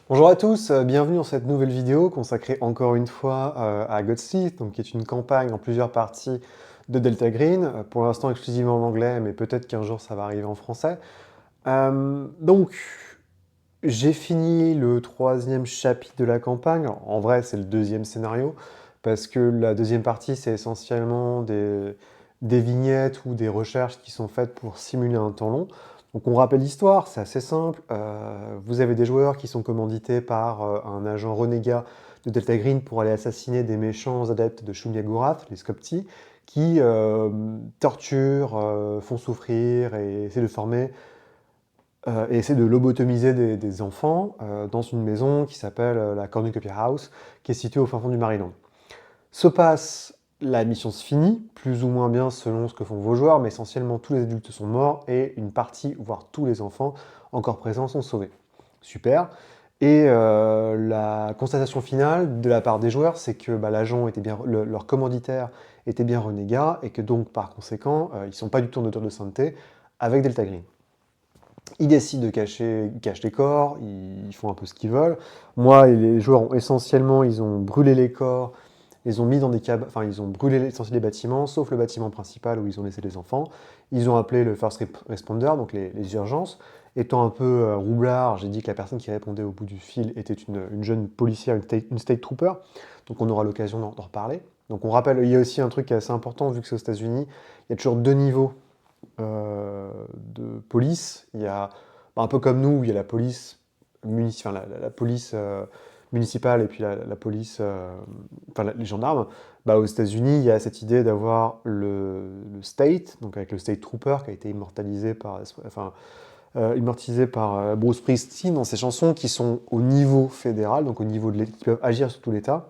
Bonjour à tous, bienvenue dans cette nouvelle vidéo consacrée encore une fois à Godseed, donc qui est une campagne en plusieurs parties de Delta Green, pour l'instant exclusivement en anglais, mais peut-être qu'un jour ça va arriver en français. Donc, j'ai fini le troisième chapitre de la campagne. En vrai, c'est le deuxième scénario, parce que la deuxième partie, c'est essentiellement des vignettes ou des recherches qui sont faites pour simuler un temps long. Donc on rappelle l'histoire, c'est assez simple. Vous avez des joueurs qui sont commandités par un agent renégat de Delta Green pour aller assassiner des méchants adeptes de Shumya Gorath, les Skopti, qui torturent, font souffrir et essaient de former et essaie de lobotomiser des enfants dans une maison qui s'appelle la Cornucopia House, qui est située au fin fond du Maryland. Se passe, la mission se finit, plus ou moins bien selon ce que font vos joueurs, mais essentiellement tous les adultes sont morts et une partie, voire tous les enfants encore présents sont sauvés. Super. Et la constatation finale de la part des joueurs, c'est que l'agent était bien, leur commanditaire était bien renégat et que donc par conséquent, ils ne sont pas du tout en odeur de sainteté avec Delta Green. Ils décident de cacher, ils cachent les corps, ils font un peu ce qu'ils veulent. Moi et les joueurs ont essentiellement, ils ont brûlé les corps, ils ont mis dans des cabanes, enfin ils ont brûlé l'essentiel des bâtiments, sauf le bâtiment principal où ils ont laissé les enfants. Ils ont appelé le first responder, donc les urgences. Étant un peu roublard, j'ai dit que la personne qui répondait au bout du fil était une jeune policière, une state trooper. Donc on aura l'occasion d'en reparler. Donc on rappelle, il y a aussi un truc qui est assez important, vu que c'est aux États-Unis, il y a toujours deux niveaux de police. Il y a un peu comme nous, où il y a la police, la police municipale et puis la police, les gendarmes. Aux États-Unis, il y a cette idée d'avoir le state, donc avec le state trooper qui a été immortalisé par Bruce Springsteen dans ses chansons qui sont au niveau fédéral, donc au niveau de l'État, qui peuvent agir sur tout l'État.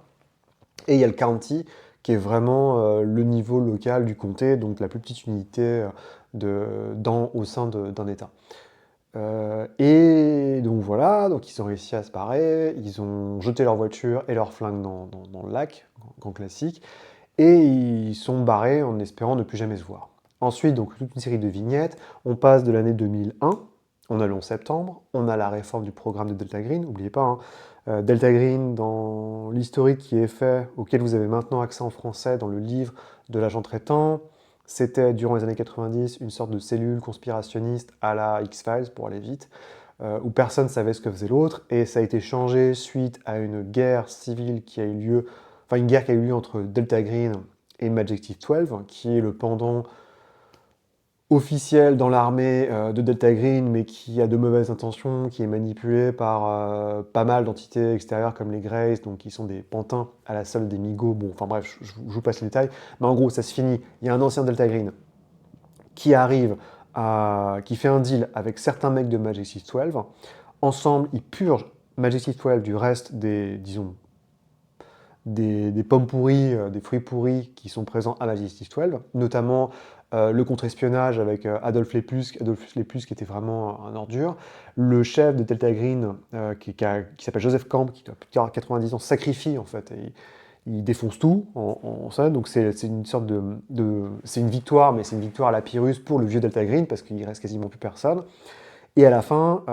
Et il y a le county, qui est vraiment le niveau local du comté, donc la plus petite unité au sein d'un État. Et donc voilà, donc ils ont réussi à se barrer, ils ont jeté leur voiture et leur flingue dans le lac, grand classique, et ils sont barrés en espérant ne plus jamais se voir. Ensuite, donc toute une série de vignettes, on passe de l'année 2001, on a le 11 septembre, on a la réforme du programme de Delta Green, n'oubliez pas, hein, Delta Green, dans l'historique qui est fait, auquel vous avez maintenant accès en français dans le livre de l'agent traitant, c'était durant les années 90 une sorte de cellule conspirationniste à la X-Files, pour aller vite, où personne ne savait ce que faisait l'autre, et ça a été changé suite à une guerre civile qui a eu lieu, enfin une guerre qui a eu lieu entre Delta Green et Majestic 12, qui est le pendant officiel dans l'armée de Delta Green, mais qui a de mauvaises intentions, qui est manipulé par pas mal d'entités extérieures comme les Greys, donc qui sont des pantins à la solde des Migos. Bon, enfin bref, je vous passe les détails. Mais en gros, ça se finit. Il y a un ancien Delta Green qui arrive, qui fait un deal avec certains mecs de Majestic 12. Ensemble, ils purgent Majestic 12 du reste disons, des pommes pourries, des fruits pourris qui sont présents à Majestic 12, notamment le contre-espionnage avec Adolf Lepus qui était vraiment un ordure, le chef de Delta Green qui s'appelle Joseph Camp, qui doit plus de 90 ans, sacrifie en fait, et il défonce tout en ça, donc c'est une sorte c'est une victoire, mais c'est une victoire à la Pyrrhus pour le vieux Delta Green, parce qu'il reste quasiment plus personne. Et à la fin,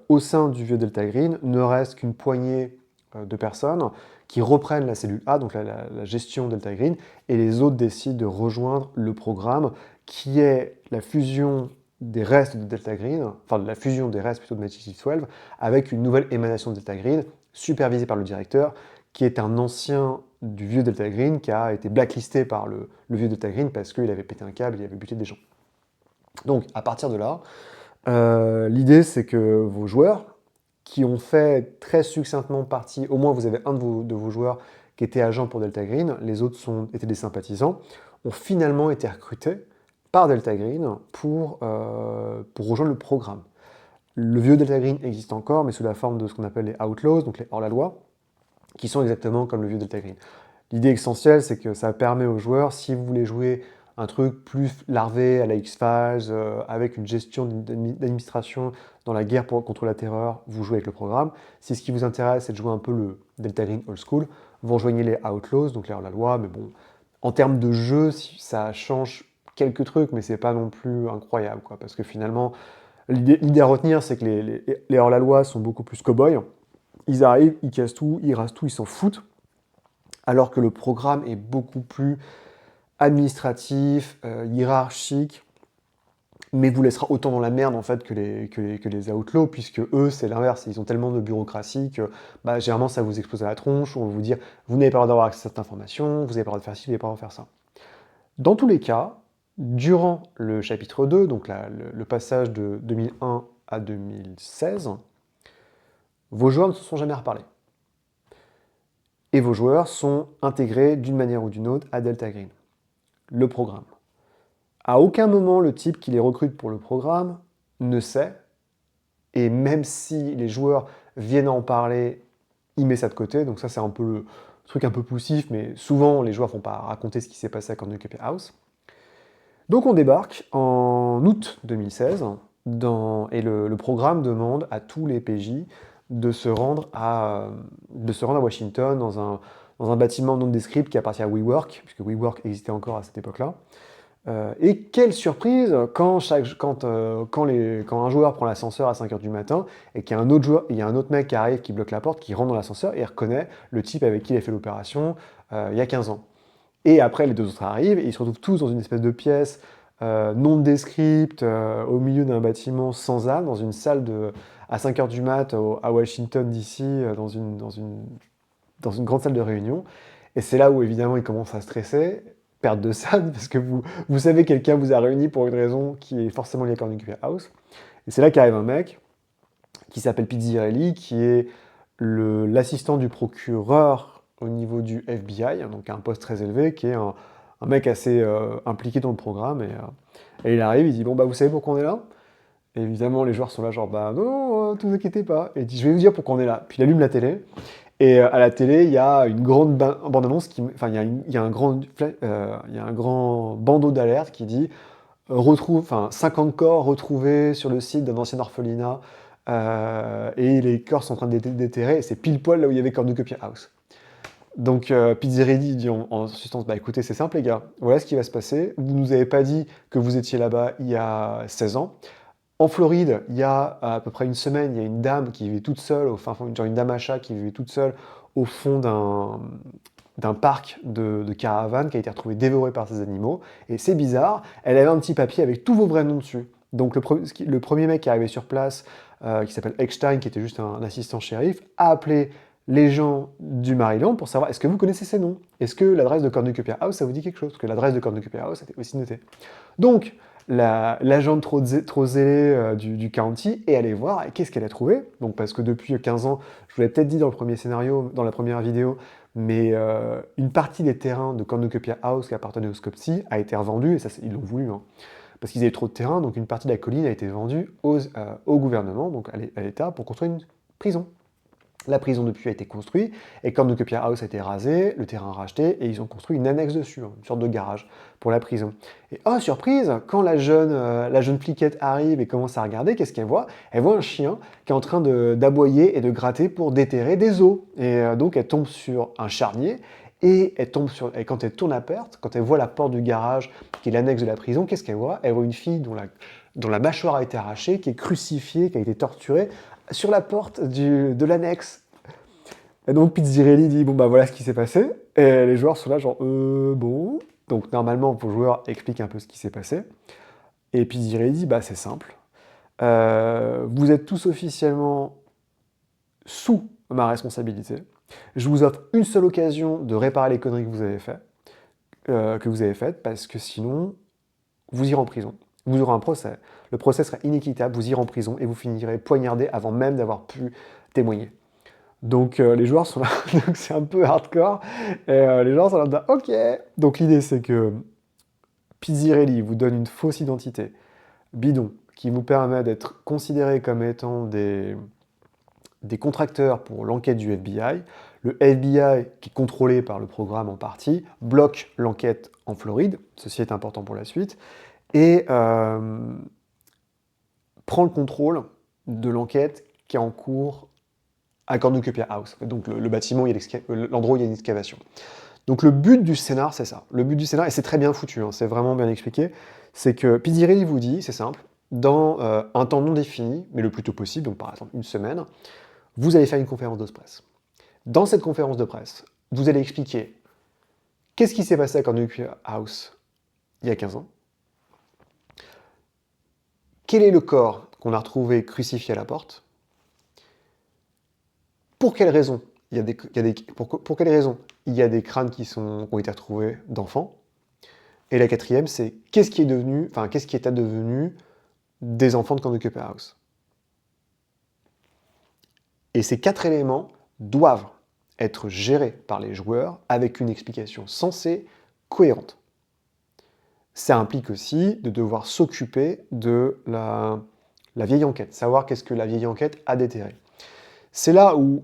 au sein du vieux Delta Green, ne reste qu'une poignée de personnes qui reprennent la cellule A, donc la gestion Delta Green, et les autres décident de rejoindre le programme qui est la fusion des restes de Delta Green, enfin la fusion des restes plutôt de Majestic 12, avec une nouvelle émanation de Delta Green, supervisée par le directeur, qui est un ancien du vieux Delta Green, qui a été blacklisté par le vieux Delta Green parce qu'il avait pété un câble, il avait buté des gens. Donc à partir de là, l'idée, c'est que vos joueurs, qui ont fait très succinctement partie, au moins vous avez un de vos joueurs qui était agent pour Delta Green, les autres étaient des sympathisants, ont finalement été recrutés par Delta Green pour rejoindre le programme. Le vieux Delta Green existe encore, mais sous la forme de ce qu'on appelle les Outlaws, donc les hors-la-loi, qui sont exactement comme le vieux Delta Green. L'idée essentielle, c'est que ça permet aux joueurs, si vous voulez jouer un truc plus larvé à la X-Files, avec une gestion d'administration dans la guerre contre la terreur, vous jouez avec le programme. Si ce qui vous intéresse, c'est de jouer un peu le Delta Green Old School, vous rejoignez les Outlaws, donc les hors-la-loi, mais bon, en termes de jeu, ça change quelques trucs, mais c'est pas non plus incroyable, quoi, parce que finalement, l'idée à retenir, c'est que les hors-la-loi sont beaucoup plus cow-boys, Ils arrivent, ils cassent tout, ils rasent tout, ils s'en foutent, alors que le programme est beaucoup plus administratif, hiérarchique, mais vous laissera autant dans la merde en fait que les outlaws, puisque eux c'est l'inverse, ils ont tellement de bureaucratie que bah, généralement ça vous explose à la tronche, on va vous dire vous n'avez pas le droit d'avoir accès à cette information, vous n'avez pas le droit de faire ci, vous n'avez pas le droit de faire ça. Dans tous les cas, durant le chapitre 2, donc le passage de 2001 à 2016, vos joueurs ne se sont jamais reparlés. Et vos joueurs sont intégrés d'une manière ou d'une autre à Delta Green, le programme. À aucun moment, le type qui les recrute pour le programme ne sait, et même si les joueurs viennent en parler, il met ça de côté, donc ça c'est un peu le truc un peu poussif, mais souvent les joueurs ne font pas raconter ce qui s'est passé à Cornucopia House. Donc on débarque en août 2016, et le programme demande à tous les PJ de se rendre à Washington dans un bâtiment non descript qui appartient à WeWork, puisque WeWork existait encore à cette époque-là. Et quelle surprise quand un joueur prend l'ascenseur à 5h du matin et qu'il y a un autre mec qui arrive, qui bloque la porte, qui rentre dans l'ascenseur et reconnaît le type avec qui il a fait l'opération il y a 15 ans. Et après, les deux autres arrivent et ils se retrouvent tous dans une espèce de pièce non descripte, au milieu d'un bâtiment sans âme, dans une salle à 5h du mat à Washington DC, dans une grande salle de réunion. Et c'est là où évidemment ils commencent à stresser, perte de salle, parce que vous savez quelqu'un vous a réuni pour une raison qui est forcément liée à Cornucopia House. Et c'est là qu'arrive un mec qui s'appelle Pizzirelli, qui est l'assistant du procureur au niveau du FBI, donc un poste très élevé, qui est un mec assez impliqué dans le programme. Et il arrive, il dit bon bah vous savez pourquoi on est là? Et évidemment les joueurs sont là genre bah non, ne vous inquiétez pas. Et il dit je vais vous dire pourquoi on est là. Puis il allume la télé. Et à la télé, il y a une grande bande-annonce, il y a un grand bandeau d'alerte qui dit 50 corps retrouvés sur le site d'un ancien orphelinat, et les corps sont en train d'être déterrés, et c'est pile poil là où il y avait Cornucopia House. Donc Pizzirelli dit en substance, bah écoutez, c'est simple les gars, voilà ce qui va se passer, vous nous avez pas dit que vous étiez là-bas il y a 16 ans, en Floride, il y a à peu près une semaine, il y a une dame qui vivait toute seule, genre une dame à chat qui vivait toute seule au fond d'un parc de caravanes qui a été retrouvée dévorée par ces animaux. Et c'est bizarre, elle avait un petit papier avec tous vos vrais noms dessus. Donc le premier mec qui est arrivé sur place, qui s'appelle Eckstein, qui était juste un assistant shérif, a appelé les gens du Maryland pour savoir est-ce que vous connaissez ces noms? Est-ce que l'adresse de Cornucopia House, ça vous dit quelque chose? Parce que l'adresse de Cornucopia House était aussi notée. Donc, l'agent trop zélé du county est allé voir, et qu'est-ce qu'elle a trouvé? Donc, parce que depuis 15 ans, je vous l'ai peut-être dit dans le premier scénario, dans la première vidéo, mais une partie des terrains de Cornucopia House qui appartenaient au Scopsy a été revendue, et ça, ils l'ont voulu, hein, parce qu'ils avaient trop de terrain, donc une partie de la colline a été vendue au gouvernement, donc à l'État, pour construire une prison. La prison depuis a été construite, et Cornucopia House a été rasé, le terrain racheté, et ils ont construit une annexe dessus, hein, une sorte de garage pour la prison. Et oh surprise, quand la jeune fliquette arrive et commence à regarder, qu'est-ce qu'elle voit? Elle voit un chien qui est en train d'aboyer et de gratter pour déterrer des os. Et donc elle tombe sur un charnier, et quand elle tourne à perte, quand elle voit la porte du garage, qui est l'annexe de la prison, qu'est-ce qu'elle voit? Elle voit une fille dont la mâchoire a été arrachée, qui est crucifiée, qui a été torturée, sur la porte de l'annexe. Et donc Pizzirelli dit bon bah voilà ce qui s'est passé, et les joueurs sont là genre bon. Donc normalement vos joueurs expliquent un peu ce qui s'est passé, et Pizzirelli dit bah c'est simple, vous êtes tous officiellement sous ma responsabilité, je vous offre une seule occasion de réparer les conneries que vous avez faites, parce que sinon vous irez en prison. Vous aurez un procès. Le procès sera inéquitable, vous irez en prison et vous finirez poignardé avant même d'avoir pu témoigner. Donc les joueurs sont là, donc c'est un peu hardcore, et les joueurs sont là, ok. Donc l'idée c'est que Pizzirelli vous donne une fausse identité bidon qui vous permet d'être considéré comme étant des contracteurs pour l'enquête du FBI. Le FBI, qui est contrôlé par le programme en partie, bloque l'enquête en Floride, ceci est important pour la suite, et prend le contrôle de l'enquête qui est en cours à Cornucopia House. Donc le bâtiment, l'endroit où il y a une excavation. Donc le but du scénar, c'est ça. Le but du scénar, et c'est très bien foutu, hein, c'est vraiment bien expliqué, c'est que Pizzirelli vous dit, c'est simple, dans un temps non défini, mais le plus tôt possible, donc par exemple une semaine, vous allez faire une conférence de presse. Dans cette conférence de presse, vous allez expliquer qu'est-ce qui s'est passé à Cornucopia House il y a 15 ans, quel est le corps qu'on a retrouvé crucifié à la porte, pour quelles raisons pour quelles raisons il y a des crânes qui ont été retrouvés d'enfants, et la quatrième, c'est qu'est-ce qui est advenu des enfants de Cornucopia House. Et ces 4 éléments doivent être gérés par les joueurs avec une explication sensée, cohérente. Ça implique aussi de devoir s'occuper de la vieille enquête, savoir qu'est-ce que la vieille enquête a déterré. C'est là où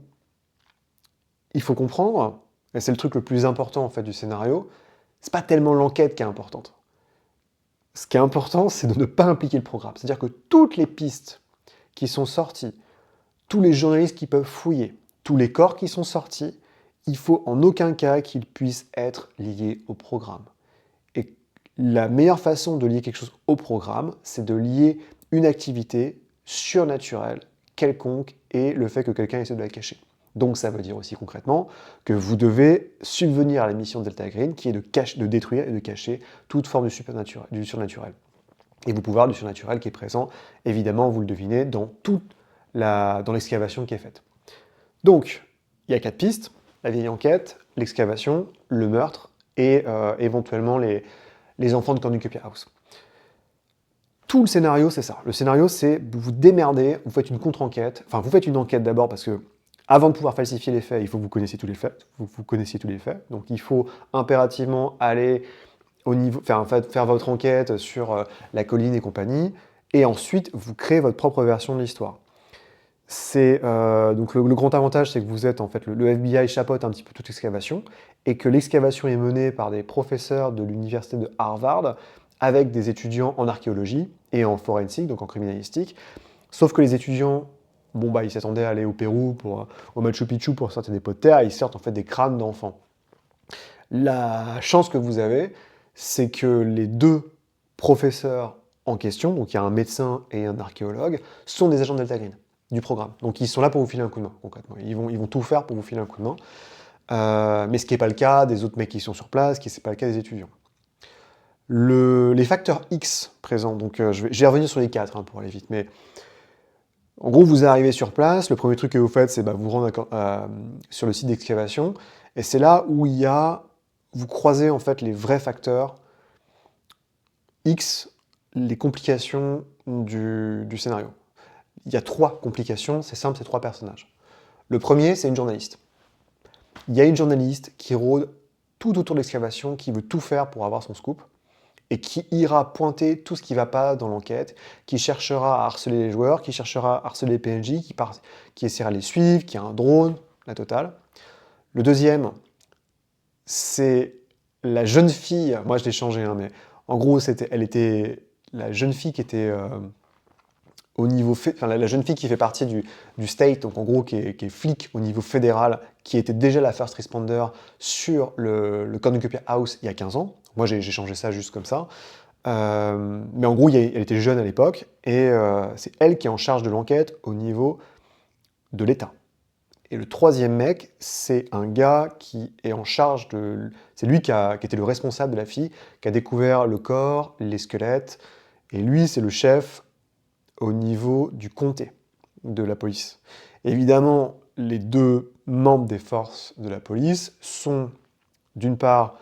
il faut comprendre, et c'est le truc le plus important en fait du scénario, c'est pas tellement l'enquête qui est importante. Ce qui est important, c'est de ne pas impliquer le programme. C'est-à-dire que toutes les pistes qui sont sorties, tous les journalistes qui peuvent fouiller, tous les corps qui sont sortis, il faut en aucun cas qu'ils puissent être liés au programme. Et la meilleure façon de lier quelque chose au programme, c'est de lier une activité surnaturelle, quelconque, et le fait que quelqu'un essaie de la cacher. Donc ça veut dire aussi concrètement que vous devez subvenir à la mission de Delta Green, qui est de détruire et de cacher toute forme du surnaturel. Et vous pouvez avoir du surnaturel qui est présent, évidemment, vous le devinez, dans l'excavation qui est faite. Donc, il y a 4 pistes, la vieille enquête, l'excavation, le meurtre, et éventuellement les enfants de Cornucopia House. Tout le scénario, c'est ça. Le scénario, c'est vous vous démerdez, vous faites une contre-enquête. Enfin, vous faites une enquête d'abord parce que, avant de pouvoir falsifier les faits, il faut que vous connaissiez tous les faits. Vous connaissiez tous les faits. Donc, il faut impérativement aller au niveau, faire votre enquête sur la colline et compagnie. Et ensuite, vous créez votre propre version de l'histoire. Donc le grand avantage, c'est que vous êtes en fait le FBI chapeaute un petit peu toute l'excavation et que l'excavation est menée par des professeurs de l'université de Harvard avec des étudiants en archéologie et en forensique, donc en criminalistique. Sauf que les étudiants, ils s'attendaient à aller au Pérou, au Machu Picchu pour sortir des pots de terre, et ils sortent en fait des crânes d'enfants. La chance que vous avez, c'est que les 2 professeurs en question, donc il y a un médecin et un archéologue, sont des agents de Delta Green du programme. Donc ils sont là pour vous filer un coup de main, concrètement. Ils vont tout faire pour vous filer un coup de main. Mais ce qui n'est pas le cas des autres mecs qui sont sur place, ce qui n'est pas le cas des étudiants. Les facteurs X présents, donc je vais revenir sur les 4 pour aller vite, mais en gros, vous arrivez sur place, le premier truc que vous faites, c'est vous rendre sur le site d'excavation, et c'est là où vous croisez en fait les vrais facteurs X, les complications du scénario. Il y a 3 complications, c'est simple, c'est 3 personnages. Le premier, c'est une journaliste. Il y a une journaliste qui rôde tout autour de l'excavation, qui veut tout faire pour avoir son scoop, et qui ira pointer tout ce qui ne va pas dans l'enquête, qui cherchera à harceler les joueurs, qui cherchera à harceler les PNJ, qui essaiera de les suivre, qui a un drone, la totale. Le deuxième, c'est la jeune fille, moi je l'ai changé, mais en gros, elle était la jeune fille qui était au niveau, la jeune fille qui fait partie du state, donc en gros qui est flic au niveau fédéral, qui était déjà la first responder sur le Cornucopia House il y a 15 ans. Moi j'ai changé ça juste comme ça. Mais en gros, elle était jeune à l'époque, et c'est elle qui est en charge de l'enquête au niveau de l'État. Et le troisième mec, c'est un gars qui est en charge de... C'est lui qui était le responsable de la fille, qui a découvert le corps, les squelettes, et lui, c'est le chef au niveau du comté de la police. Évidemment, les 2 membres des forces de la police sont, d'une part,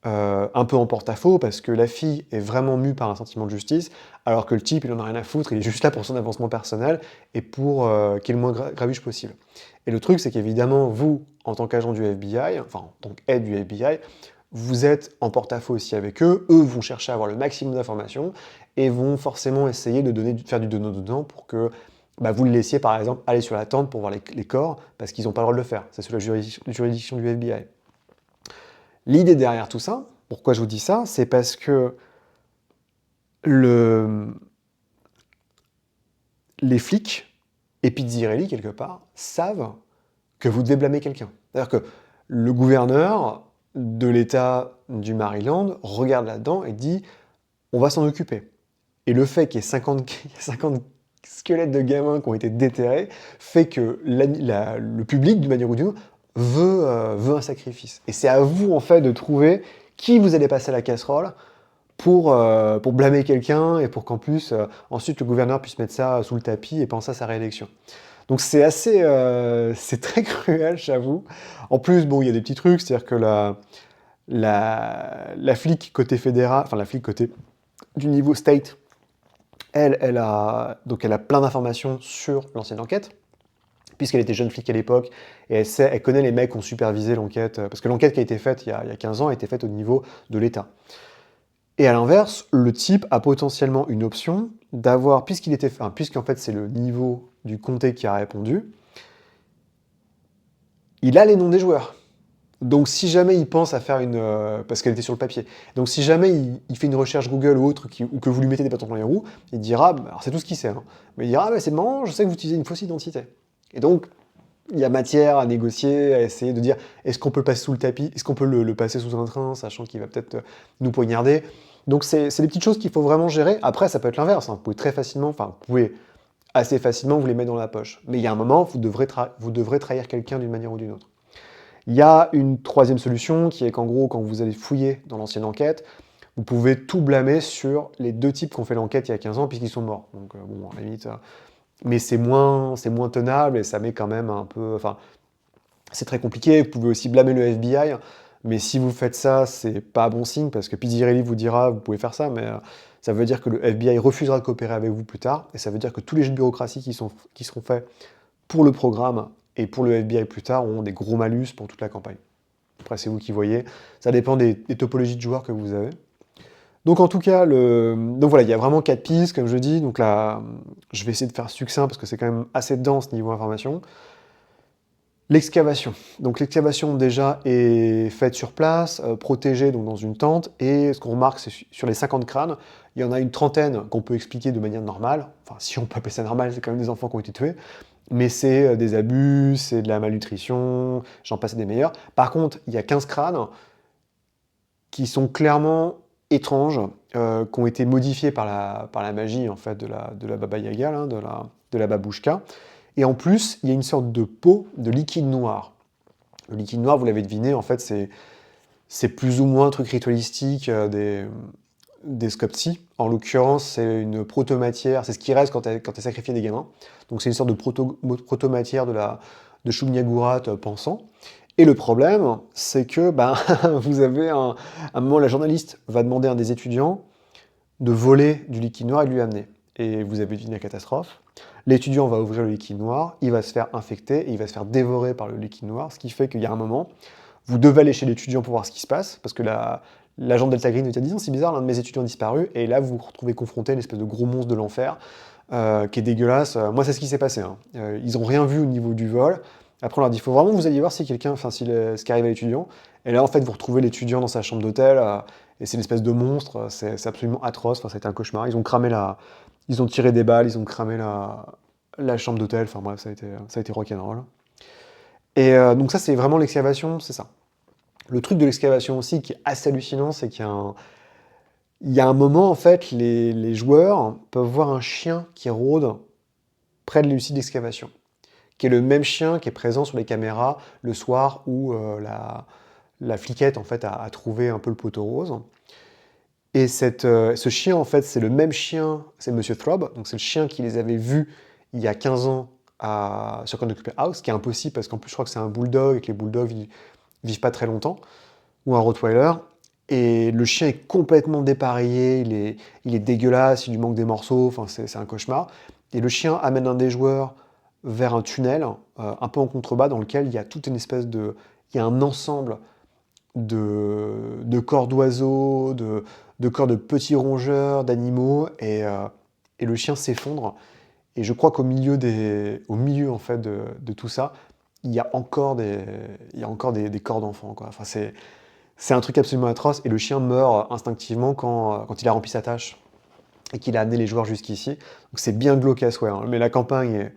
un peu en porte-à-faux, parce que la fille est vraiment mue par un sentiment de justice, alors que le type, il en a rien à foutre, il est juste là pour son avancement personnel, et pour qu'il y ait le moins graviche possible. Et le truc, c'est qu'évidemment, vous, en tant qu'agent du FBI, enfin, en tant qu'aide du FBI, vous êtes en porte-à-faux aussi avec eux, eux vont chercher à avoir le maximum d'informations, et vont forcément essayer de faire du donnant-donnant pour que vous le laissiez, par exemple, aller sur la tente pour voir les corps, parce qu'ils n'ont pas le droit de le faire. C'est sous la juridiction du FBI. L'idée derrière tout ça, pourquoi je vous dis ça, c'est parce que les flics, et Pizzirelli, quelque part, savent que vous devez blâmer quelqu'un. C'est-à-dire que le gouverneur de l'État du Maryland regarde là-dedans et dit « on va s'en occuper ». Et le fait qu'il y ait 50 squelettes de gamins qui ont été déterrés, fait que le public, d'une manière ou d'une autre, veut un sacrifice. Et c'est à vous, en fait, de trouver qui vous allez passer à la casserole pour blâmer quelqu'un et pour qu'en plus, ensuite, le gouverneur puisse mettre ça sous le tapis et penser à sa réélection. Donc c'est assez, c'est très cruel, j'avoue. En plus, bon, il y a des petits trucs, c'est-à-dire que la flic côté fédéral, enfin la flic côté du niveau state, elle a plein d'informations sur l'ancienne enquête, puisqu'elle était jeune flic à l'époque, et elle connaît les mecs qui ont supervisé l'enquête, parce que l'enquête qui a été faite il y a 15 ans a été faite au niveau de l'État. Et à l'inverse, le type a potentiellement une option d'avoir, puisqu'en fait c'est le niveau du comté qui a répondu, il a les noms des joueurs. Donc si jamais il pense à faire parce qu'elle était sur le papier, donc si jamais il fait une recherche Google ou autre, ou que vous lui mettez des bâtons dans les roues, il dira, alors c'est tout ce qu'il sait, hein, mais il dira, ah, bah, c'est marrant, je sais que vous utilisez une fausse identité. Et donc, il y a matière à négocier, à essayer de dire, est-ce qu'on peut le passer sous le tapis, est-ce qu'on peut le passer sous un train, sachant qu'il va peut-être nous poignarder. Donc c'est des petites choses qu'il faut vraiment gérer. Après, ça peut être l'inverse, hein. Vous pouvez très facilement, enfin, vous pouvez assez facilement vous les mettre dans la poche. Mais il y a un moment, vous devrez trahir quelqu'un d'une manière ou d'une autre. Il y a une troisième solution qui est qu'en gros, quand vous allez fouiller dans l'ancienne enquête, vous pouvez tout blâmer sur les deux types qui ont fait l'enquête il y a 15 ans puisqu'ils sont morts. Donc bon, à la limite, mais c'est moins tenable et ça met quand même un peu... Enfin, c'est très compliqué. Vous pouvez aussi blâmer le FBI, mais si vous faites ça, c'est pas bon signe parce que Pizzirelli vous dira, vous pouvez faire ça, mais ça veut dire que le FBI refusera de coopérer avec vous plus tard et ça veut dire que tous les jeux de bureaucratie qui seront faits pour le programme et pour le FBI plus tard auront des gros malus pour toute la campagne. Après, c'est vous qui voyez. Ça dépend des topologies de joueurs que vous avez. Donc en tout cas, donc voilà, il y a vraiment 4 pistes, comme je dis. Donc là, je vais essayer de faire succinct parce que c'est quand même assez dense niveau information. L'excavation. Donc l'excavation déjà est faite sur place, protégée donc dans une tente. Et ce qu'on remarque, c'est sur les 50 crânes, il y en a une trentaine qu'on peut expliquer de manière normale. Enfin, si on peut appeler ça normal, c'est quand même des enfants qui ont été tués. Mais c'est des abus, c'est de la malnutrition, j'en passe des meilleurs. Par contre, il y a 15 crânes qui sont clairement étranges, qui ont été modifiés par la magie en fait, de la Baba Yaga, là, de la babouchka. Et en plus, il y a une sorte de peau de liquide noir. Le liquide noir, vous l'avez deviné, en fait, c'est plus ou moins un truc ritualistique des Skopti. En l'occurrence, c'est une protomatière, c'est ce qui reste quand tu sacrifié des gamins. Donc c'est une sorte de protomatière de Shumyagurat pensant. Et le problème, c'est que vous avez un moment, la journaliste va demander à un des étudiants de voler du liquide noir et de lui amener. Et vous avez deviné la catastrophe. L'étudiant va ouvrir le liquide noir, il va se faire infecter et il va se faire dévorer par le liquide noir, ce qui fait qu'il y a un moment, vous devez aller chez l'étudiant pour voir ce qui se passe, parce que l'agent de Delta Green vous a dit « c'est bizarre, l'un de mes étudiants a disparu », et là vous vous retrouvez confronté à une espèce de gros monstre de l'enfer, qui est dégueulasse. Moi, c'est ce qui s'est passé. Hein. Ils n'ont rien vu au niveau du vol. Après, on leur dit « il faut vraiment que vous alliez voir si ce qui arrive à l'étudiant ». Et là, en fait, vous retrouvez l'étudiant dans sa chambre d'hôtel, et c'est une espèce de monstre, c'est absolument atroce, enfin, ça a été un cauchemar. Ils ont tiré des balles, ils ont cramé la chambre d'hôtel, enfin bref, ça a été rock'n'roll. Et donc ça, c'est vraiment l'excavation, c'est ça. Le truc de l'excavation aussi, qui est assez hallucinant, c'est qu'il y a un moment, en fait, les joueurs peuvent voir un chien qui rôde près de l'usine d'excavation, qui est le même chien qui est présent sur les caméras le soir où la fliquette, en fait, a trouvé un peu le poteau rose. Et ce chien, en fait, c'est le même chien, c'est Monsieur Throb, donc c'est le chien qui les avait vus il y a 15 ans sur Conductor House, ce qui est impossible parce qu'en plus, je crois que c'est un bulldog et que les bulldogs vivent pas très longtemps, ou un Rottweiler. Et le chien est complètement dépareillé, il est dégueulasse, il lui manque des morceaux, enfin, c'est un cauchemar. Et le chien amène un des joueurs vers un tunnel, un peu en contrebas, dans lequel il y a toute une espèce de... Il y a un ensemble de corps d'oiseaux, de corps de petits rongeurs, d'animaux, et le chien s'effondre. Et je crois au milieu en fait, de tout ça, il y a encore des corps d'enfants, quoi. Enfin, c'est un truc absolument atroce, et le chien meurt instinctivement quand il a rempli sa tâche, et qu'il a amené les joueurs jusqu'ici. Donc c'est bien glauque à souhait, hein. Mais la campagne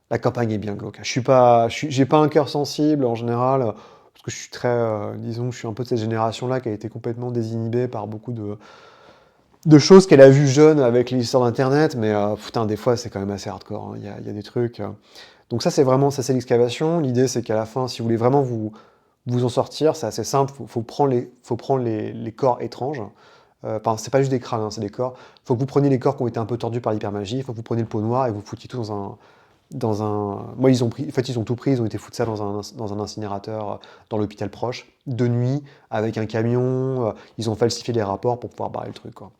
est bien glauque. J'ai pas un cœur sensible en général, parce que je suis très, disons, je suis un peu de cette génération-là qui a été complètement désinhibée par beaucoup de choses qu'elle a vues jeune avec l'histoire d'Internet, mais putain, des fois, c'est quand même assez hardcore, hein. Il y a des trucs. Donc ça, c'est l'excavation. L'idée, c'est qu'à la fin, si vous voulez vraiment vous en sortir, c'est assez simple. Faut prendre les corps étranges. Enfin, c'est pas juste des crânes, hein, c'est des corps. Faut que vous preniez les corps qui ont été un peu tordus par l'hypermagie. Faut que vous preniez le pot noir et vous foutiez tout dans un. Moi, ils ont tout pris. Ils ont été foutre ça dans un incinérateur dans l'hôpital proche, de nuit, avec un camion. Ils ont falsifié les rapports pour pouvoir barrer le truc, quoi.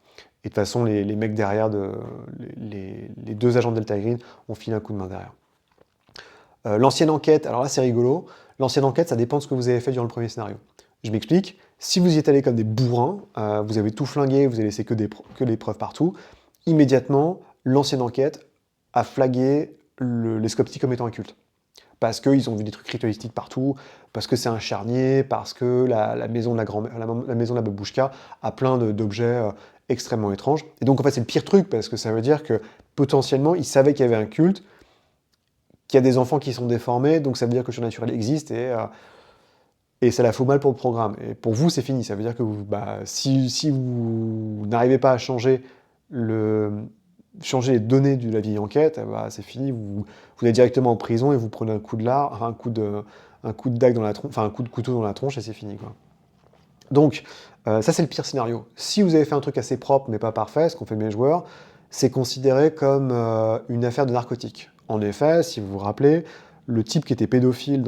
Et de toute façon, les mecs derrière, les deux agents de Delta Green ont filé un coup de main derrière. L'ancienne enquête, alors là c'est rigolo, l'ancienne enquête ça dépend de ce que vous avez fait durant le premier scénario. Je m'explique, si vous y êtes allé comme des bourrins, vous avez tout flingué, vous avez laissé que des preuves partout, immédiatement l'ancienne enquête a flagué les Scopti comme étant un culte. Parce qu'ils ont vu des trucs ritualistiques partout, parce que c'est un charnier, parce que la maison de la maison de la babouchka a plein d'objets extrêmement étranges. Et donc en fait c'est le pire truc, parce que ça veut dire que potentiellement ils savaient qu'il y avait un culte, qu'il y a des enfants qui sont déformés, donc ça veut dire que le surnaturel existe, et ça la fout mal pour le programme. Et pour vous, c'est fini. Ça veut dire que si vous n'arrivez pas à changer les données de la vieille enquête, c'est fini. Vous allez directement en prison et vous prenez un coup de lard, un coup de dague dans la tronche, enfin un coup de couteau dans la tronche et c'est fini, quoi. Donc, ça c'est le pire scénario. Si vous avez fait un truc assez propre mais pas parfait, ce qu'ont fait mes joueurs, c'est considéré comme une affaire de narcotique. En effet, si vous vous rappelez, le type qui était pédophile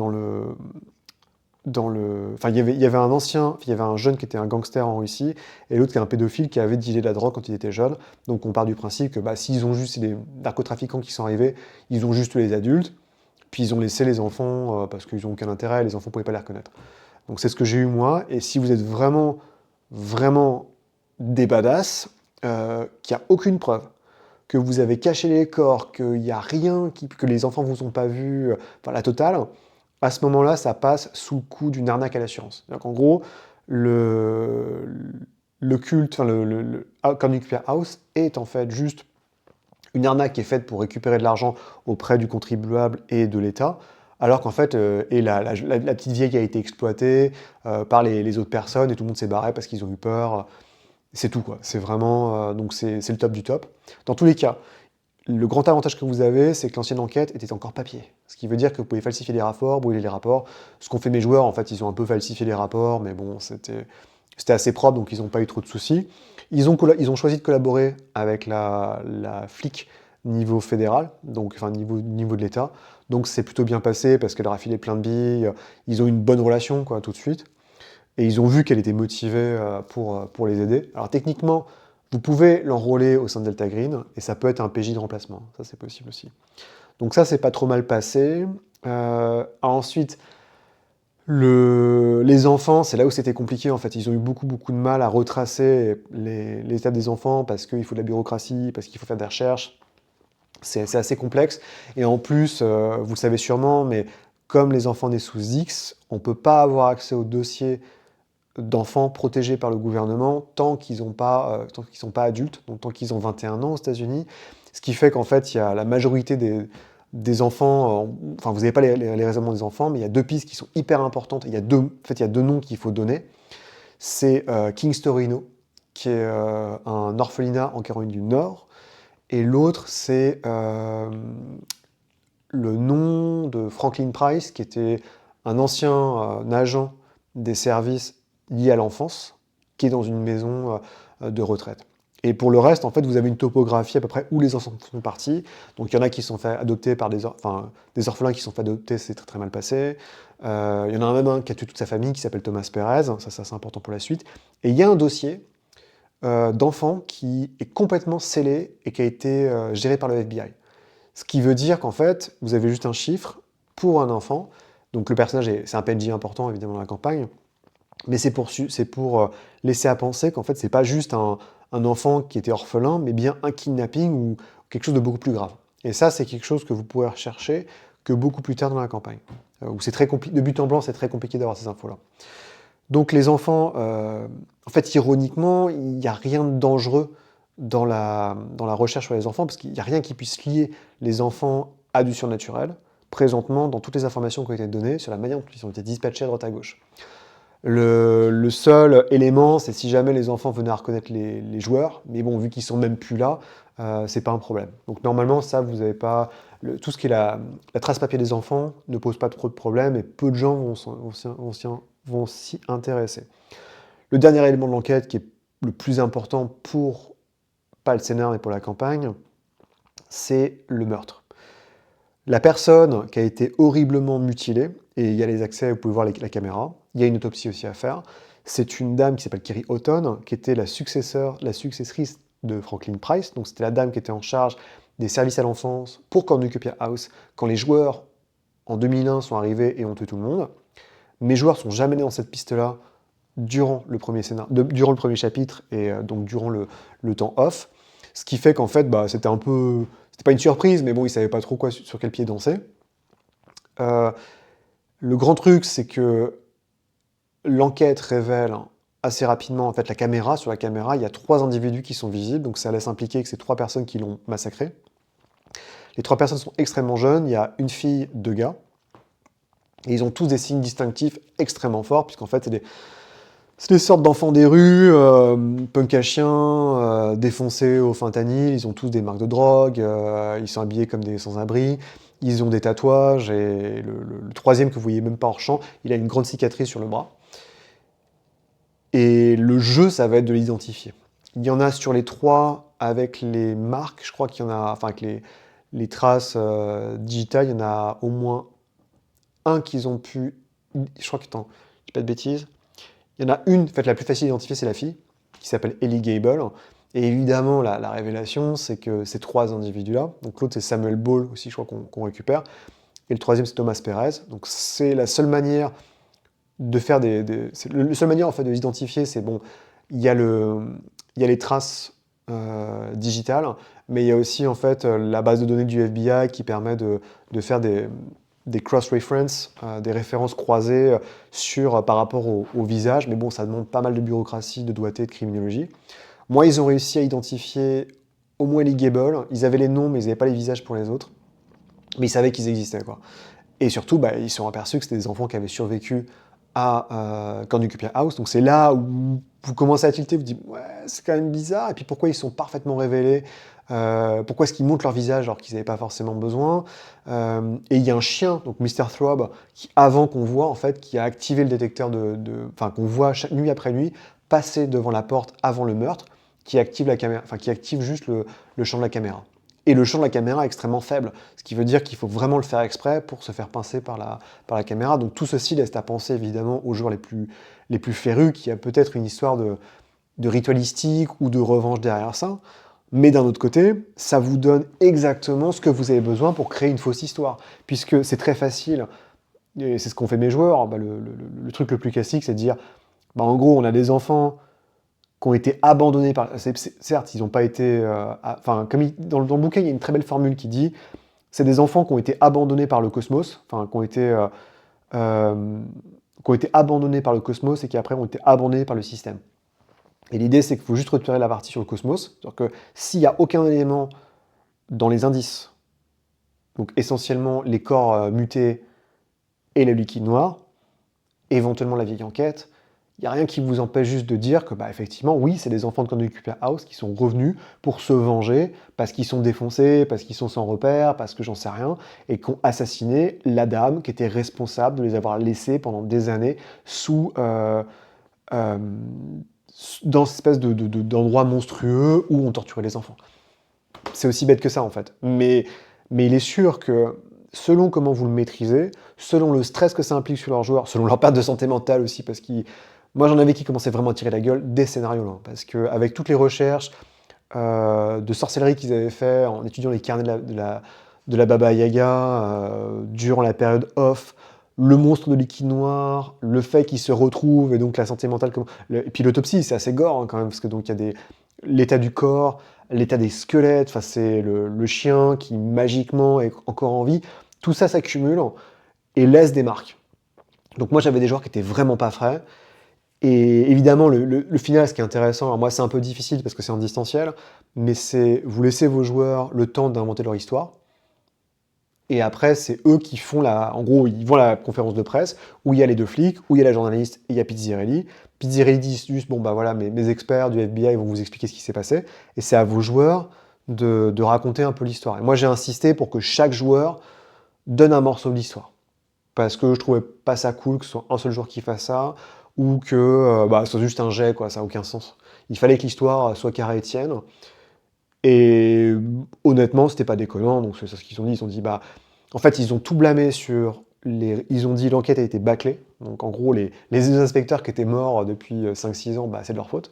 enfin, il y avait un jeune qui était un gangster en Russie, et l'autre qui est un pédophile qui avait dealé de la drogue quand il était jeune. Donc on part du principe que s'ils ont juste des narcotrafiquants qui sont arrivés, ils ont juste les adultes, puis ils ont laissé les enfants parce qu'ils n'ont aucun intérêt, et les enfants ne pouvaient pas les reconnaître. Donc c'est ce que j'ai eu moi, et si vous êtes vraiment, vraiment des badass, qu'il n'y a aucune preuve, que vous avez caché les corps, qu'il n'y a rien, que les enfants ne vous ont pas vu, enfin la totale, à ce moment-là, ça passe sous le coup d'une arnaque à l'assurance. Donc en gros, le culte, enfin le Nuclear House est en fait juste une arnaque qui est faite pour récupérer de l'argent auprès du contribuable et de l'État, alors qu'en fait, la petite vieille qui a été exploitée par les autres personnes, et tout le monde s'est barré parce qu'ils ont eu peur. C'est tout, quoi. C'est vraiment... donc c'est le top du top. Dans tous les cas, le grand avantage que vous avez, c'est que l'ancienne enquête était encore papier. Ce qui veut dire que vous pouvez falsifier les rapports, brûler les rapports. Ce qu'ont fait mes joueurs, en fait, ils ont un peu falsifié les rapports, mais bon, c'était assez propre, donc ils n'ont pas eu trop de soucis. Ils ont choisi de collaborer avec la flic niveau fédéral, donc enfin niveau de l'État. Donc c'est plutôt bien passé parce qu'elle leur a filé plein de billes. Ils ont eu une bonne relation, quoi, tout de suite. Et ils ont vu qu'elle était motivée pour les aider. Alors techniquement, vous pouvez l'enrôler au sein de Delta Green, et ça peut être un PJ de remplacement. Ça, c'est possible aussi. Donc ça, c'est pas trop mal passé. Ensuite, les enfants, c'est là où c'était compliqué, en fait. Ils ont eu beaucoup, beaucoup de mal à retracer l'état des enfants, parce qu'il faut de la bureaucratie, parce qu'il faut faire des recherches. C'est assez complexe. Et en plus, vous le savez sûrement, mais comme les enfants nés sous X, on ne peut pas avoir accès au dossier d'enfants protégés par le gouvernement tant qu'ils sont pas adultes, donc tant qu'ils ont 21 ans aux États-Unis. Ce qui fait qu'en fait, il y a la majorité des enfants, enfin vous n'avez pas les raisonnements des enfants, mais il y a deux pistes qui sont hyper importantes. Il y a deux noms qu'il faut donner. C'est King's Torino, qui est un orphelinat en Caroline du Nord, et l'autre c'est le nom de Franklin Price, qui était un ancien agent des services liés à l'enfance, qui est dans une maison de retraite. Et pour le reste, en fait, vous avez une topographie à peu près où les enfants sont partis. Donc il y en a qui sont fait adopter par des orphelins qui sont fait adopter, c'est très très mal passé. Il y en a même un qui a tué toute sa famille, qui s'appelle Thomas Perez, ça c'est important pour la suite. Et il y a un dossier d'enfants qui est complètement scellé et qui a été géré par le FBI. Ce qui veut dire qu'en fait, vous avez juste un chiffre pour un enfant. Donc le personnage, c'est un PNJ important évidemment dans la campagne, mais c'est pour laisser à penser qu'en fait, c'est pas juste un enfant qui était orphelin, mais bien un kidnapping ou quelque chose de beaucoup plus grave. Et ça, c'est quelque chose que vous pourrez rechercher que beaucoup plus tard dans la campagne. Où c'est très compliqué, de but en blanc, c'est très compliqué d'avoir ces infos-là. Donc les enfants, en fait, ironiquement, il n'y a rien de dangereux dans la recherche sur les enfants, parce qu'il n'y a rien qui puisse lier les enfants à du surnaturel, présentement, dans toutes les informations qui ont été données, sur la manière dont ils ont été dispatchés à droite à gauche. Le seul élément, c'est si jamais les enfants venaient à reconnaître les joueurs, mais bon, vu qu'ils sont même plus là, c'est pas un problème. Donc normalement, ça, vous avez pas... tout ce qui est la trace papier des enfants ne pose pas trop de problèmes et peu de gens vont s'y intéresser. Le dernier élément de l'enquête, qui est le plus important pour, pas le scénar, mais pour la campagne, c'est le meurtre. La personne qui a été horriblement mutilée, et il y a les accès, vous pouvez voir la caméra, il y a une autopsie aussi à faire, c'est une dame qui s'appelle Kerry Houghton, qui était la successrice de Franklin Price, donc c'était la dame qui était en charge des services à l'enfance pour Cornucopia House, quand les joueurs, en 2001, sont arrivés et ont tué tout le monde. Mes joueurs sont jamais nés dans cette piste-là durant le premier chapitre, et donc durant le temps off, ce qui fait qu'en fait, c'était un peu... C'était pas une surprise, mais bon, ils savaient pas trop sur quel pied danser. Le grand truc, c'est que l'enquête révèle assez rapidement, en fait, sur la caméra, il y a 3 individus qui sont visibles, donc ça laisse impliquer que c'est 3 personnes qui l'ont massacré. Les 3 personnes sont extrêmement jeunes, il y a une fille, 2 gars, et ils ont tous des signes distinctifs extrêmement forts, puisqu'en fait, c'est des sortes d'enfants des rues, punk à chiens, défoncés au fentanyl, ils ont tous des marques de drogue, ils sont habillés comme des sans-abri, ils ont des tatouages, et le troisième que vous voyez même pas hors champ, il a une grande cicatrice sur le bras. Et le jeu, ça va être de l'identifier. Il y en a sur les 3 avec les marques, je crois qu'il y en a, enfin avec les traces digitales, il y en a au moins un qu'ils ont pu, je crois que, attends, je dis pas de bêtises, il y en a une, en fait, la plus facile à identifier, c'est la fille, qui s'appelle Ellie Gable. Et évidemment, la révélation, c'est que ces 3 individus-là, donc l'autre c'est Samuel Ball aussi, je crois qu'on récupère, et le troisième c'est Thomas Perez. Donc c'est la seule manière de faire la seule manière en fait de l'identifier, c'est bon, il y a les traces digitales, mais il y a aussi en fait la base de données du FBI qui permet de faire des cross-reference, des références croisées par rapport au visage, mais bon, ça demande pas mal de bureaucratie, de doigté, de criminologie. Moi, ils ont réussi à identifier au moins les Gable, ils avaient les noms, mais ils n'avaient pas les visages pour les autres, mais ils savaient qu'ils existaient, quoi. Et surtout, ils se sont aperçus que c'était des enfants qui avaient survécu à Cornucopia House, donc c'est là où vous commencez à tilter, vous dites ouais, c'est quand même bizarre, et puis pourquoi ils sont parfaitement révélés, pourquoi est-ce qu'ils montrent leur visage alors qu'ils n'avaient pas forcément besoin, et il y a un chien, donc Mr. Throb, qui avant qu'on voit en fait, qui a activé le détecteur enfin qu'on voit nuit après nuit, passer devant la porte avant le meurtre, qui active la caméra, enfin qui active juste le champ de la caméra. Et le champ de la caméra est extrêmement faible, ce qui veut dire qu'il faut vraiment le faire exprès pour se faire pincer par la caméra. Donc tout ceci laisse à penser évidemment aux joueurs les plus férus qu'il y a peut-être une histoire de ritualistique ou de revanche derrière ça. Mais d'un autre côté, ça vous donne exactement ce que vous avez besoin pour créer une fausse histoire. Puisque c'est très facile, et c'est ce qu'ont fait mes joueurs, le truc le plus classique, c'est de dire, en gros, on a des enfants qui ont été abandonnés par... Certes, ils n'ont pas été... Enfin, dans le bouquin, il y a une très belle formule qui dit c'est des enfants qui ont été abandonnés par le cosmos, enfin, qui ont été abandonnés par le cosmos et qui après ont été abandonnés par le système. Et l'idée, c'est qu'il faut juste retirer la partie sur le cosmos. C'est-à-dire que s'il n'y a aucun élément dans les indices, donc essentiellement les corps mutés et le liquide noir, éventuellement la vieille enquête, il n'y a rien qui vous empêche juste de dire que, effectivement, oui, c'est des enfants de Cornucopia House qui sont revenus pour se venger, parce qu'ils sont défoncés, parce qu'ils sont sans repère, parce que j'en sais rien, et qui ont assassiné la dame qui était responsable de les avoir laissés pendant des années dans cette espèce d'endroit monstrueux où on torturait les enfants. C'est aussi bête que ça, en fait. Mais il est sûr que, selon comment vous le maîtrisez, selon le stress que ça implique sur leurs joueurs, selon leur perte de santé mentale aussi, parce que moi j'en avais qui commençaient vraiment à tirer la gueule des scénarios-là, parce qu'avec toutes les recherches de sorcellerie qu'ils avaient fait en étudiant les carnets de la Baba Yaga, durant la période off, le monstre de liquide noir, le fait qu'ils se retrouvent, et donc la santé mentale, et puis l'autopsie, c'est assez gore quand même, parce que donc il y a l'état du corps, l'état des squelettes, enfin c'est le chien qui magiquement est encore en vie, tout ça s'accumule et laisse des marques. Donc moi j'avais des joueurs qui étaient vraiment pas frais, et évidemment le final, ce qui est intéressant, alors moi c'est un peu difficile parce que c'est en distanciel, mais c'est vous laissez vos joueurs le temps d'inventer leur histoire, Et après, c'est eux qui font en gros, ils vont à la conférence de presse, où il y a les deux flics, où il y a la journaliste, et il y a Pizzirelli. Pizzirelli dit juste, bon bah voilà, mes experts du FBI vont vous expliquer ce qui s'est passé, et c'est à vos joueurs de raconter un peu l'histoire. Et moi, j'ai insisté pour que chaque joueur donne un morceau de l'histoire. Parce que je trouvais pas ça cool que ce soit un seul joueur qui fasse ça, ou que ce soit juste un jet, quoi, ça n'a aucun sens. Il fallait que l'histoire soit carrée et tienne. Et honnêtement, c'était pas déconnant, donc c'est ça ce qu'ils ont dit. Ils ont dit, bah, en fait, ils ont tout blâmé sur les. Ils ont dit l'enquête a été bâclée. Donc en gros, les inspecteurs qui étaient morts depuis 5-6 ans, bah, c'est de leur faute.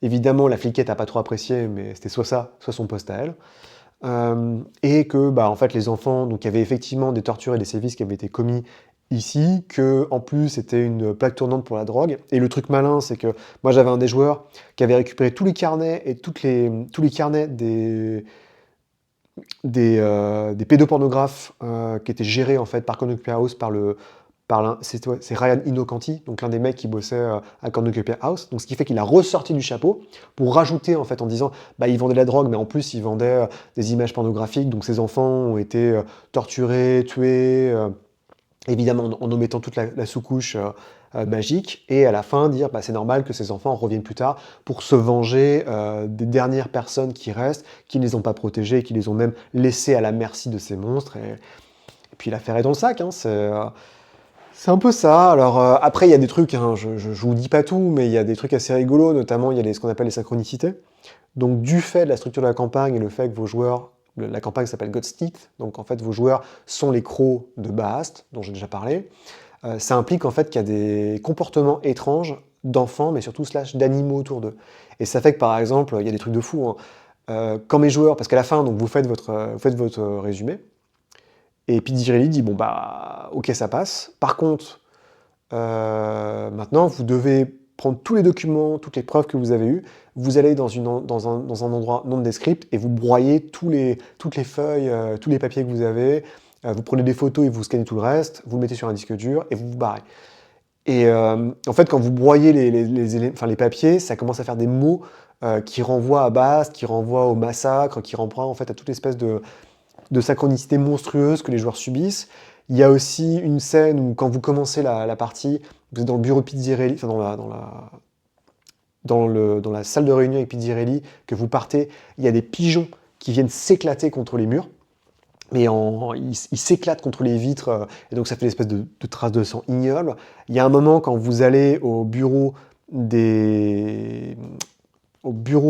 Évidemment, la fliquette a pas trop apprécié, mais c'était soit ça, soit son poste à elle. Et que, bah, en fait, les enfants, donc il y avait effectivement des tortures et des sévices qui avaient été commis ici, que en plus c'était une plaque tournante pour la drogue. Et le truc malin, c'est que moi j'avais un des joueurs qui avait récupéré tous les carnets et tous les carnets des pédopornographes qui étaient gérés en fait par Cornucopia House c'est Ryan Inocanti, donc l'un des mecs qui bossait à Cornucopia House. Donc ce qui fait qu'il a ressorti du chapeau pour rajouter en fait en disant bah il vendait de la drogue mais en plus il vendait des images pornographiques. Donc ses enfants ont été torturés, tués. Évidemment en omettant toute la sous-couche magique, et à la fin dire bah, c'est normal que ces enfants reviennent plus tard pour se venger des dernières personnes qui restent, qui ne les ont pas protégés, qui les ont même laissés à la merci de ces monstres. Et puis l'affaire est dans le sac, hein, c'est un peu ça. Alors après il y a des trucs, hein, je vous dis pas tout, mais il y a des trucs assez rigolos, notamment il y a ce qu'on appelle les synchronicités. Donc du fait de la structure de la campagne et le fait que vos joueurs, la campagne s'appelle God's Teeth, donc en fait vos joueurs sont les crocs de Bast, dont j'ai déjà parlé, ça implique en fait qu'il y a des comportements étranges d'enfants, mais surtout slash d'animaux autour d'eux. Et ça fait que par exemple, il y a des trucs de fou, hein. Quand mes joueurs, parce qu'à la fin, donc, vous faites votre résumé, et puis Direlli dit, bon bah ok ça passe, par contre, maintenant vous devez prendre tous les documents, toutes les preuves que vous avez eues, vous allez dans un endroit non descript et vous broyez toutes les feuilles, tous les papiers que vous avez, vous prenez des photos et vous scannez tout le reste, vous le mettez sur un disque dur et vous vous barrez. Et en fait, quand vous broyez les papiers, ça commence à faire des mots qui renvoient à Bast, qui renvoient au massacre, qui renvoient en fait à toute espèce de synchronicité monstrueuse que les joueurs subissent. Il y a aussi une scène où quand vous commencez la partie, vous êtes dans le bureau de Pizzirelli, enfin dans la salle de réunion avec Pizzirelli, que vous partez, il y a des pigeons qui viennent s'éclater contre les murs. Mais ils s'éclatent contre les vitres, et donc ça fait une espèce de traces de sang ignoble. Il y a un moment, quand vous allez au bureau de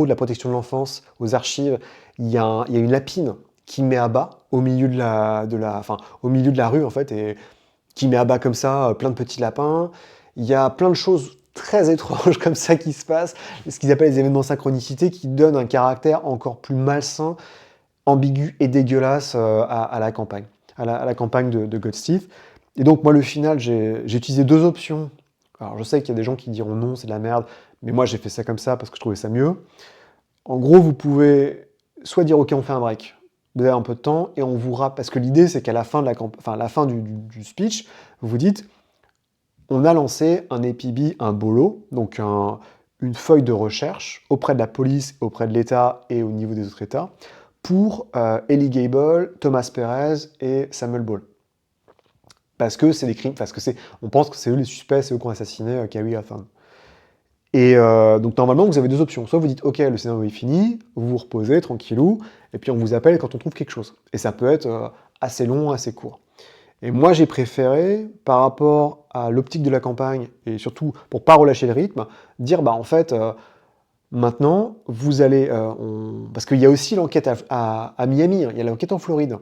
la protection de l'enfance, aux archives, il y a une lapine qui met à bas au milieu au milieu de la rue, en fait, et qui met à bas comme ça plein de petits lapins. Il y a plein de choses très étranges comme ça qui se passent, ce qu'ils appellent les événements synchronicité, qui donnent un caractère encore plus malsain, ambigu et dégueulasse à la campagne, à la campagne de God's Teeth. Et donc moi le final, j'ai utilisé deux options. Alors je sais qu'il y a des gens qui diront non, c'est de la merde, mais moi j'ai fait ça comme ça parce que je trouvais ça mieux. En gros, vous pouvez soit dire ok on fait un break, vous avez un peu de temps, et on vous rappelle, parce que l'idée c'est qu'à la fin, la fin du speech, vous dites on a lancé un EPB, un BOLO, donc une feuille de recherche auprès de la police, auprès de l'État et au niveau des autres États, pour Ellie Gable, Thomas Perez et Samuel Ball. Parce que c'est des crimes, on pense que c'est eux les suspects, c'est eux qui ont assassiné Carrie Hawthorne. Et donc normalement, vous avez deux options. Soit vous dites, ok, le scénario est fini, vous vous reposez, tranquillou, et puis on vous appelle quand on trouve quelque chose. Et ça peut être assez long, assez court. Et moi, j'ai préféré, par rapport à l'optique de la campagne, et surtout pour pas relâcher le rythme, dire, bah en fait, maintenant, vous allez... Parce qu'il y a aussi l'enquête à Miami, hein, il y a l'enquête en Floride.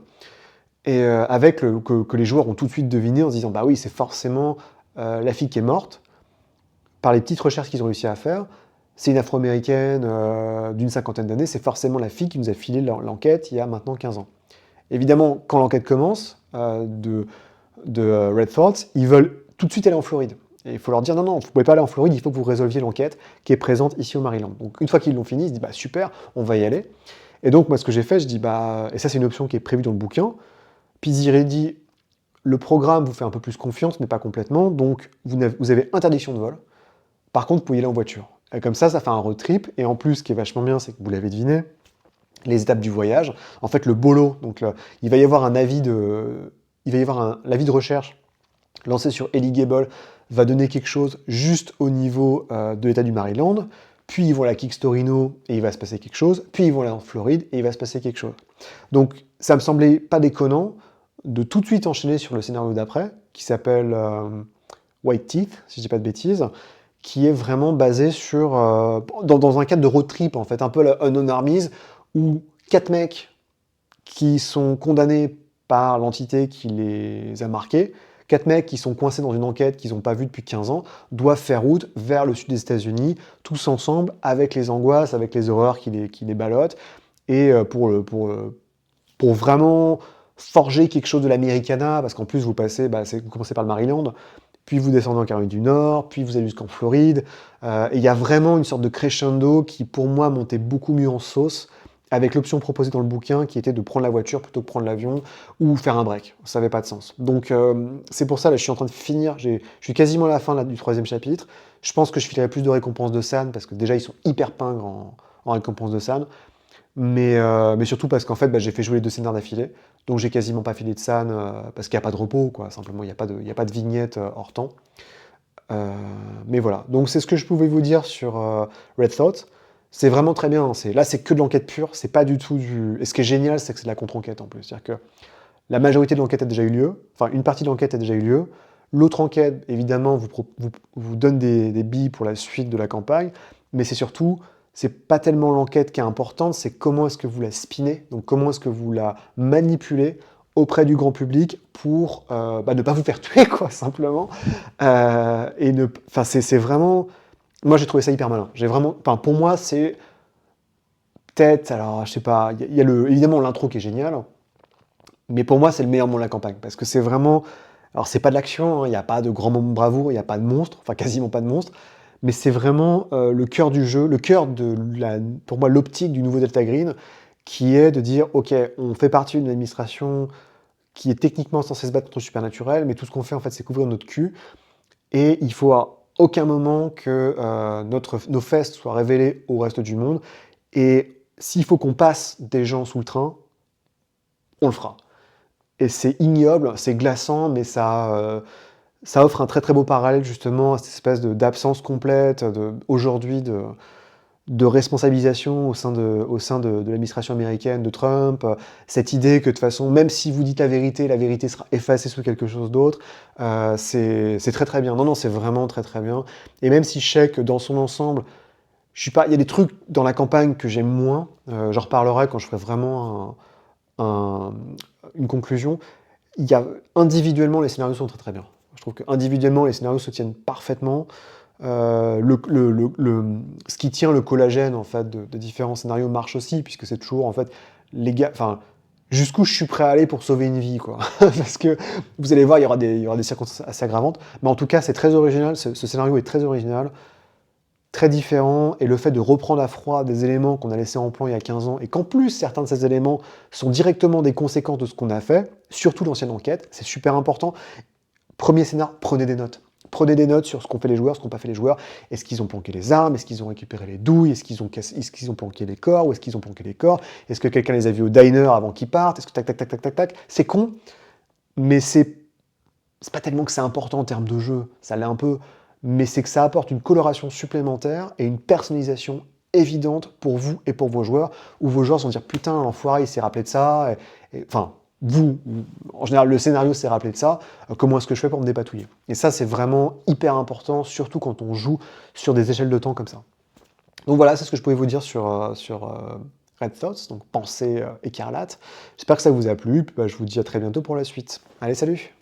Et avec que les joueurs ont tout de suite deviné en se disant, bah oui, c'est forcément la fille qui est morte, par les petites recherches qu'ils ont réussi à faire, c'est une afro-américaine d'une cinquantaine d'années, c'est forcément la fille qui nous a filé l'enquête il y a maintenant 15 ans. Évidemment, quand l'enquête commence de Red Thoughts, ils veulent tout de suite aller en Floride. Et il faut leur dire non, non, vous ne pouvez pas aller en Floride, il faut que vous résolviez l'enquête qui est présente ici au Maryland. Donc une fois qu'ils l'ont fini, ils se disent bah super, on va y aller. Et donc moi ce que j'ai fait, je dis bah, et ça c'est une option qui est prévue dans le bouquin, Pizzirelli dit le programme vous fait un peu plus confiance, mais pas complètement, donc vous avez interdiction de vol. Par contre, vous pouvez y aller en voiture. Et comme ça fait un road trip, et en plus, ce qui est vachement bien, c'est que vous l'avez deviné, les étapes du voyage. En fait, le bolo, donc il va y avoir un avis de, il va y avoir l'avis de recherche lancé sur Eligable, va donner quelque chose juste au niveau de l'état du Maryland, puis ils vont aller à Kickstorino et il va se passer quelque chose, puis ils vont aller en Floride et il va se passer quelque chose. Donc ça me semblait pas déconnant de tout de suite enchaîner sur le scénario d'après, qui s'appelle White Teeth, si je dis pas de bêtises, qui est vraiment basé sur dans un cadre de road trip en fait, un peu la Unknown Armies, où 4 mecs qui sont condamnés par l'entité qui les a marqués, 4 mecs qui sont coincés dans une enquête qu'ils n'ont pas vue depuis 15 ans, doivent faire route vers le sud des États-Unis, tous ensemble, avec les angoisses, avec les horreurs qui les ballottent, et pour vraiment forger quelque chose de l'Americana, parce qu'en plus vous passez, vous commencez par le Maryland, puis vous descendez en Caroline du Nord, puis vous allez jusqu'en Floride, et il y a vraiment une sorte de crescendo qui pour moi montait beaucoup mieux en sauce, avec l'option proposée dans le bouquin qui était de prendre la voiture plutôt que prendre l'avion, ou faire un break, ça n'avait pas de sens. Donc c'est pour ça, là je suis en train de finir, je suis quasiment à la fin là, du 3e chapitre, je pense que je filerai plus de récompenses de San, parce que déjà ils sont hyper pingres en récompenses de San, mais surtout parce qu'en fait, j'ai fait jouer les 2 scénars d'affilée, donc j'ai quasiment pas filé de San, parce qu'il n'y a pas de repos, quoi. Simplement, il y a pas de vignette hors temps. Mais voilà, donc c'est ce que je pouvais vous dire sur Red Thought. C'est vraiment très bien, là c'est que de l'enquête pure, c'est pas du tout du... Et ce qui est génial, c'est que c'est de la contre-enquête en plus, c'est-à-dire que la majorité de l'enquête a déjà eu lieu, enfin une partie de l'enquête a déjà eu lieu, l'autre enquête, évidemment, vous donne des billes pour la suite de la campagne, mais c'est surtout, c'est pas tellement l'enquête qui est importante, c'est comment est-ce que vous la spinez, donc comment est-ce que vous la manipulez auprès du grand public pour ne pas vous faire tuer, quoi, simplement. C'est vraiment... Moi, j'ai trouvé ça hyper malin. J'ai vraiment... Enfin, pour moi, c'est peut-être... Alors, je sais pas, il y a évidemment l'intro qui est génial, mais pour moi, c'est le meilleur moment de la campagne, parce que c'est vraiment... Alors, c'est pas de l'action, hein, il n'y a pas de grands moments de bravoure, il n'y a pas de monstres, enfin, quasiment pas de monstres, mais c'est vraiment le cœur du jeu, le cœur de, pour moi, l'optique du nouveau Delta Green, qui est de dire, ok, on fait partie d'une administration qui est techniquement censée se battre contre le supernaturel, mais tout ce qu'on fait, en fait, c'est couvrir notre cul, et il faut à aucun moment que nos fesses soient révélées au reste du monde, et s'il faut qu'on passe des gens sous le train, on le fera. Et c'est ignoble, c'est glaçant, mais ça offre un très très beau parallèle justement à cette espèce d'absence complète aujourd'hui de responsabilisation au sein de l'administration américaine, de Trump, cette idée que de toute façon, même si vous dites la vérité sera effacée sous quelque chose d'autre, c'est très très bien. Non, non, c'est vraiment très très bien. Et même si je sais que dans son ensemble, il y a des trucs dans la campagne que j'aime moins, j'en reparlerai quand je ferai vraiment une conclusion. Individuellement, les scénarios sont très très bien. Je trouve qu'individuellement, les scénarios se tiennent parfaitement. Ce qui tient le collagène en fait de différents scénarios marche aussi, puisque c'est toujours en fait les gars, enfin jusqu'où je suis prêt à aller pour sauver une vie, quoi. Parce que vous allez voir, il y aura des circonstances assez aggravantes, mais en tout cas c'est très original. Ce scénario est très original, très différent, et le fait de reprendre à froid des éléments qu'on a laissés en plan il y a 15 ans, et qu'en plus certains de ces éléments sont directement des conséquences de ce qu'on a fait, surtout l'ancienne enquête, c'est super important. Premier scénar, prenez des notes. Prenez des notes sur ce qu'ont fait les joueurs, ce qu'ont pas fait les joueurs. Est-ce qu'ils ont planqué les armes? Est-ce qu'ils ont récupéré les douilles? Est-ce qu'ils ont planqué les corps? Où est-ce qu'ils ont planqué les corps? Est-ce que quelqu'un les a vus au diner avant qu'ils partent? Est-ce que tac, tac, tac, tac, tac, tac? C'est con, mais c'est pas tellement que c'est important en termes de jeu, ça l'est un peu, mais c'est que ça apporte une coloration supplémentaire et une personnalisation évidente pour vous et pour vos joueurs, où vos joueurs vont dire putain, l'enfoiré, il s'est rappelé de ça, enfin, vous, en général, le scénario s'est rappelé de ça, comment est-ce que je fais pour me dépatouiller? Et ça, c'est vraiment hyper important, surtout quand on joue sur des échelles de temps comme ça. Donc voilà, c'est ce que je pouvais vous dire sur Red Thoughts, donc Pensée écarlate. J'espère que ça vous a plu, puis je vous dis à très bientôt pour la suite. Allez, salut!